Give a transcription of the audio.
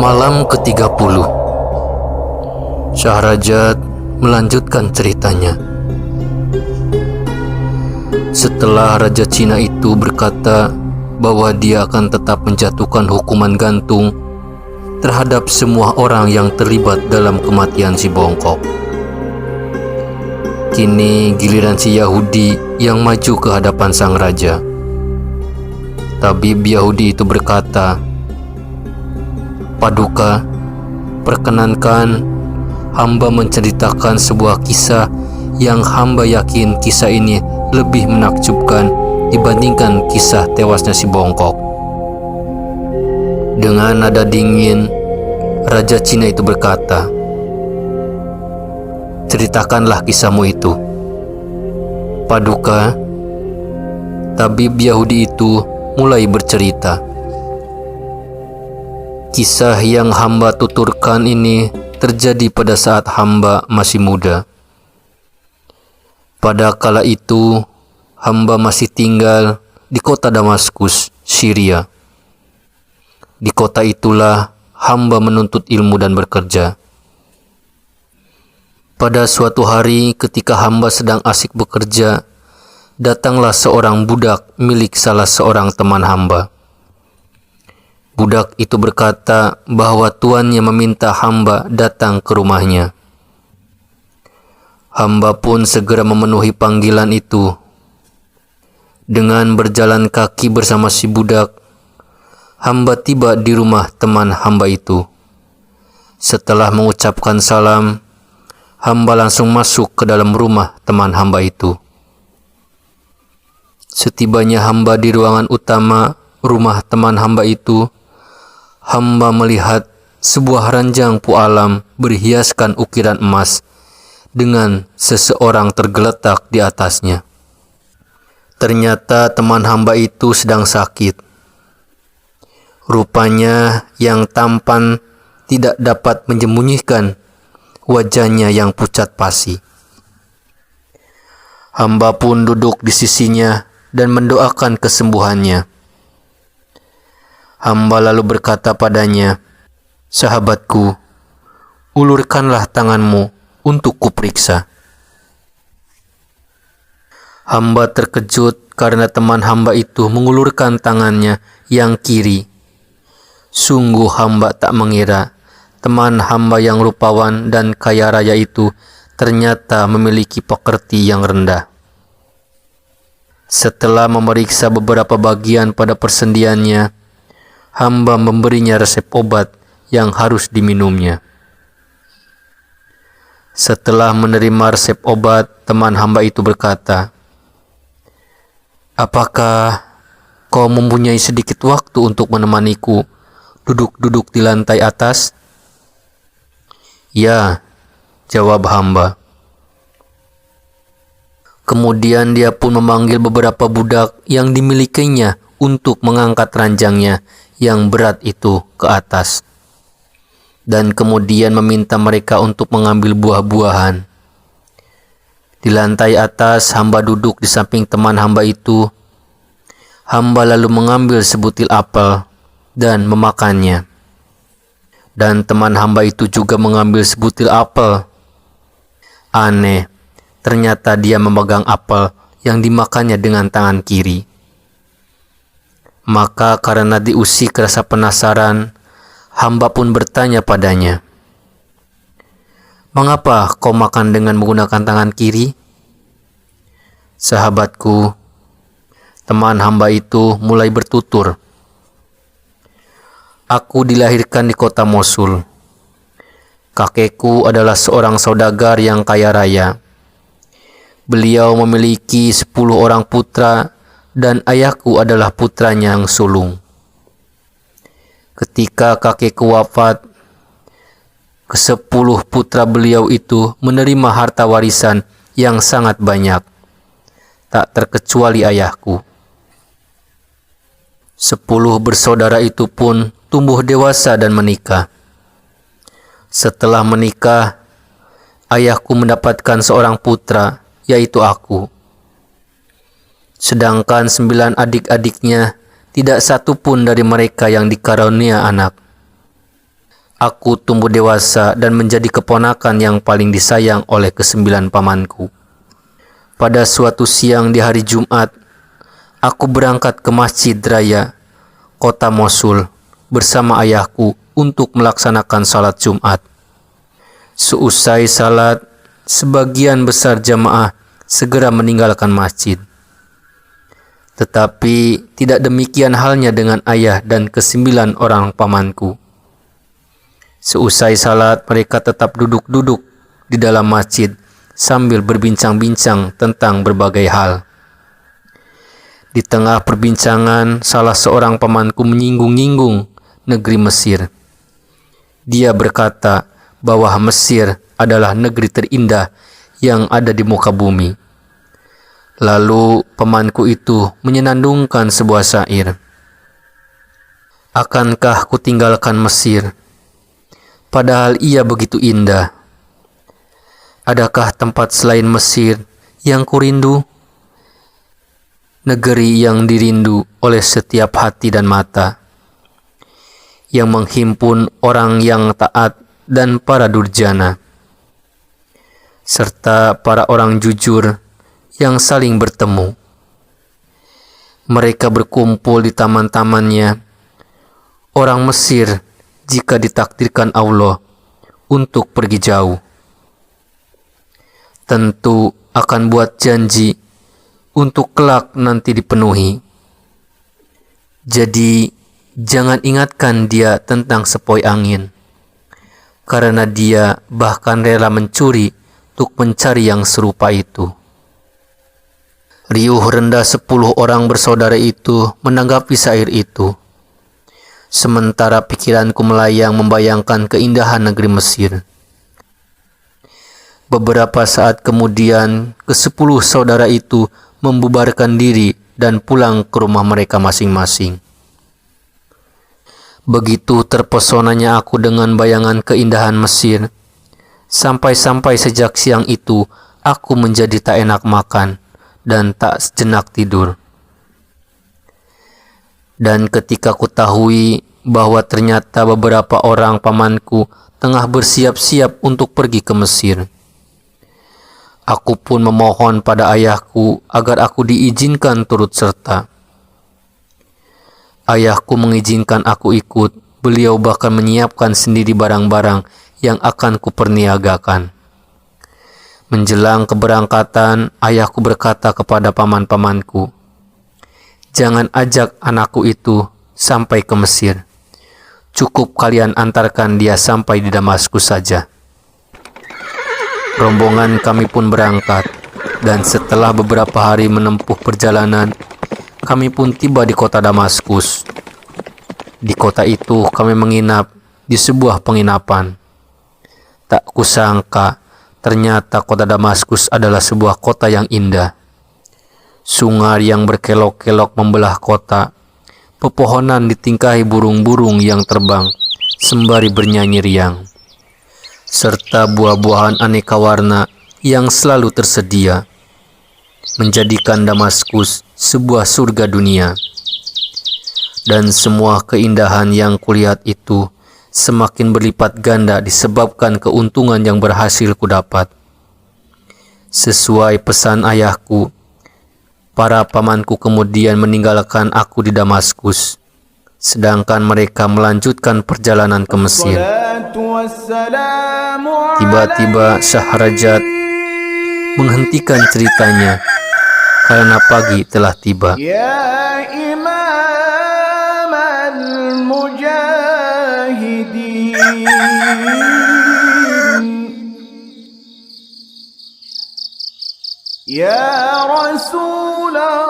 Malam ke-30, Syahrazad melanjutkan ceritanya. Setelah Raja Cina itu berkata bahwa dia akan tetap menjatuhkan hukuman gantung terhadap semua orang yang terlibat dalam kematian si Bongkok. Kini giliran si Yahudi yang maju ke hadapan sang raja. Tabib Yahudi itu berkata, "Paduka, perkenankan hamba menceritakan sebuah kisah yang hamba yakin kisah ini lebih menakjubkan dibandingkan kisah tewasnya si Bongkok." Dengan nada dingin, Raja Cina itu berkata, "Ceritakanlah kisahmu itu." Paduka, tabib Yahudi itu mulai bercerita. Kisah yang hamba tuturkan ini terjadi pada saat hamba masih muda. Pada kala itu, hamba masih tinggal di kota Damaskus, Syria. Di kota itulah hamba menuntut ilmu dan bekerja. Pada suatu hari ketika hamba sedang asik bekerja, datanglah seorang budak milik salah seorang teman hamba. Budak itu berkata bahwa tuannya meminta hamba datang ke rumahnya. Hamba pun segera memenuhi panggilan itu. Dengan berjalan kaki bersama si budak, hamba tiba di rumah teman hamba itu. Setelah mengucapkan salam, hamba langsung masuk ke dalam rumah teman hamba itu. Setibanya hamba di ruangan utama rumah teman hamba itu, hamba melihat sebuah ranjang pualam berhiaskan ukiran emas dengan seseorang tergeletak di atasnya. Ternyata teman hamba itu sedang sakit. Rupanya yang tampan tidak dapat menyembunyikan wajahnya yang pucat pasi. Hamba pun duduk di sisinya dan mendoakan kesembuhannya. Hamba lalu berkata padanya, "Sahabatku, ulurkanlah tanganmu untuk kuperiksa." Hamba terkejut karena teman hamba itu mengulurkan tangannya yang kiri. Sungguh hamba tak mengira teman hamba yang rupawan dan kaya raya itu ternyata memiliki pekerti yang rendah. Setelah memeriksa beberapa bagian pada persendiannya, hamba memberinya resep obat yang harus diminumnya. Setelah menerima resep obat, teman hamba itu berkata, "Apakah kau mempunyai sedikit waktu untuk menemaniku duduk-duduk di lantai atas?" "Ya," jawab hamba. Kemudian dia pun memanggil beberapa budak yang dimilikinya untuk mengangkat ranjangnya yang berat itu ke atas. Dan kemudian meminta mereka untuk mengambil buah-buahan. Di lantai atas, hamba duduk di samping teman hamba itu. Hamba lalu mengambil sebutil apel dan memakannya. Dan teman hamba itu juga mengambil sebutil apel. Aneh, ternyata dia memegang apel yang dimakannya dengan tangan kiri. Maka karena diusik rasa penasaran, hamba pun bertanya padanya, "Mengapa kau makan dengan menggunakan tangan kiri?" "Sahabatku," teman hamba itu mulai bertutur, "aku dilahirkan di kota Mosul. Kakekku adalah seorang saudagar yang kaya raya. Beliau memiliki 10 orang putra dan ayahku adalah putranya yang sulung. Ketika kakekku wafat, ke-10 putra beliau itu menerima harta warisan yang sangat banyak, tak terkecuali ayahku. 10 bersaudara itu pun tumbuh dewasa dan menikah. Setelah menikah, ayahku mendapatkan seorang putra, yaitu aku. Sedangkan 9 adik-adiknya, tidak satu pun dari mereka yang dikarunia anak. aku tumbuh dewasa dan menjadi keponakan yang paling disayang oleh kesembilan pamanku. Pada suatu siang di hari Jumat, aku berangkat ke Masjid Raya, kota Mosul, bersama ayahku untuk melaksanakan salat Jumat. Seusai salat, sebagian besar jamaah segera meninggalkan masjid. Tetapi tidak demikian halnya dengan ayah dan kesembilan orang pamanku. Seusai salat, mereka tetap duduk-duduk di dalam masjid sambil berbincang-bincang tentang berbagai hal. Di tengah perbincangan, salah seorang pamanku menyinggung-nyinggung negeri Mesir. Dia berkata bahwa Mesir adalah negeri terindah yang ada di muka bumi. Lalu pamanku itu menyenandungkan sebuah syair. Akankah ku tinggalkan Mesir, padahal ia begitu indah? Adakah tempat selain Mesir yang kurindu? Negeri yang dirindu oleh setiap hati dan mata, yang menghimpun orang yang taat dan para durjana, serta para orang jujur yang saling bertemu. Mereka berkumpul di taman-tamannya. Orang Mesir jika ditakdirkan Allah untuk pergi jauh, tentu akan buat janji untuk kelak nanti dipenuhi. Jadi jangan ingatkan dia tentang sepoi angin, karena dia bahkan rela mencuri untuk mencari yang serupa itu. Riuh rendah 10 orang bersaudara itu menanggapi syair itu, sementara pikiranku melayang membayangkan keindahan negeri Mesir. Beberapa saat kemudian, ke-10 saudara itu membubarkan diri dan pulang ke rumah mereka masing-masing. Begitu terpesonanya aku dengan bayangan keindahan Mesir, sampai-sampai sejak siang itu aku menjadi tak enak makan dan tak sejenak tidur. Dan ketika kutahui bahwa ternyata beberapa orang pamanku tengah bersiap-siap untuk pergi ke Mesir, aku pun memohon pada ayahku agar aku diizinkan turut serta. Ayahku mengizinkan aku ikut. Beliau bahkan menyiapkan sendiri barang-barang yang akan kuperniagakan. Menjelang keberangkatan, ayahku berkata kepada paman-pamanku, "Jangan ajak anakku itu sampai ke Mesir. Cukup kalian antarkan dia sampai di Damaskus saja." Rombongan kami pun berangkat, dan setelah beberapa hari menempuh perjalanan, kami pun tiba di kota Damaskus. Di kota itu kami menginap di sebuah penginapan. Tak kusangka, ternyata kota Damaskus adalah sebuah kota yang indah. Sungai yang berkelok-kelok membelah kota. Pepohonan ditingkahi burung-burung yang terbang sembari bernyanyi riang, serta buah-buahan aneka warna yang selalu tersedia, menjadikan Damaskus sebuah surga dunia. Dan semua keindahan yang kulihat itu semakin berlipat ganda disebabkan keuntungan yang berhasil kudapat. Sesuai pesan ayahku, para pamanku kemudian meninggalkan aku di Damaskus, sedangkan mereka melanjutkan perjalanan ke Mesir. Tiba-tiba Syahrajat menghentikan ceritanya karena pagi telah tiba. Ya Rasulullah